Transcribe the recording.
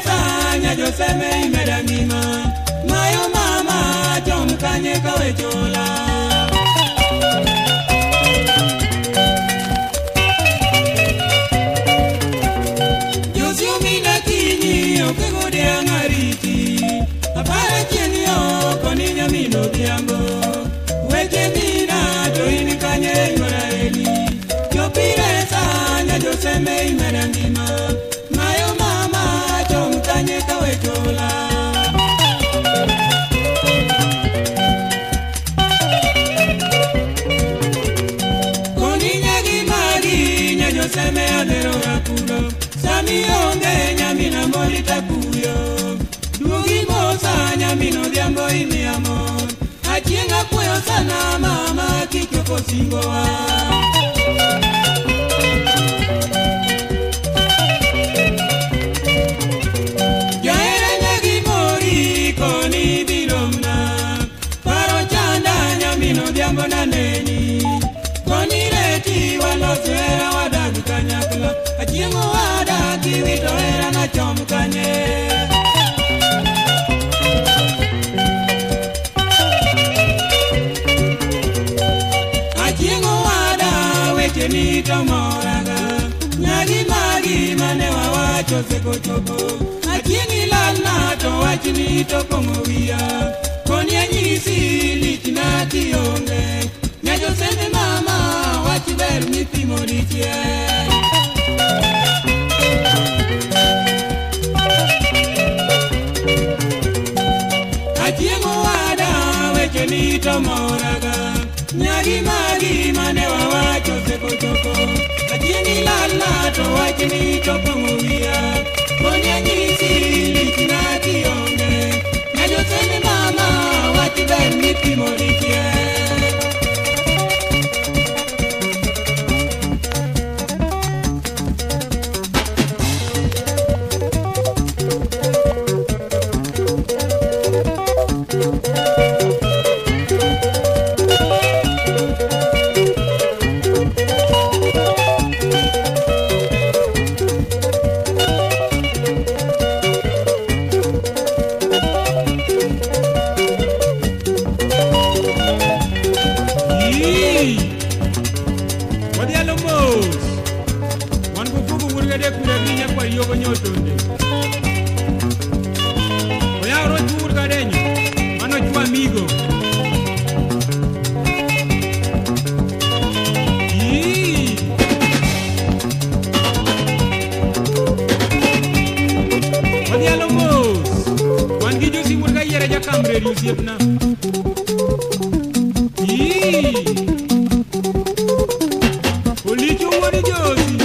sanya Joseme imedangima mayo mama chom kanye kawechola Yosiumina kinyi okegode angariti apara cheni okoni nyamino diambo Weche mina to ini kanye Israeli Yopire sanya Joseme imedangima mayo mama chom kanye kawechola Joseme adero rakuro Sami onge nyamina molita kuyo Dugi mosa nyamino diambo imi amor Achienga kuyo sana mama kikyoko singoa Jaera nyagi mori koni biromna Paro chanda nyamino diambo naneni Koni reti walosera wadagi kanyakla Achiengo wadagi wito era na chom kanye Achiengo wada weche ni tomoraga Nyagi magi mane wawacho seko chopo Achiengi lalna to wachni to kongovia Koni anyisi lichna kionge Joseme mama wachiber mipimo dichie Achiengo wada weche ni tomoraga Nyagi magi mane wawacho seko choko Achiengi lala to wachni to kongovia Konya nyisi lichna kionge Joseme mama wachiber mipimo dichie Olicho wori josi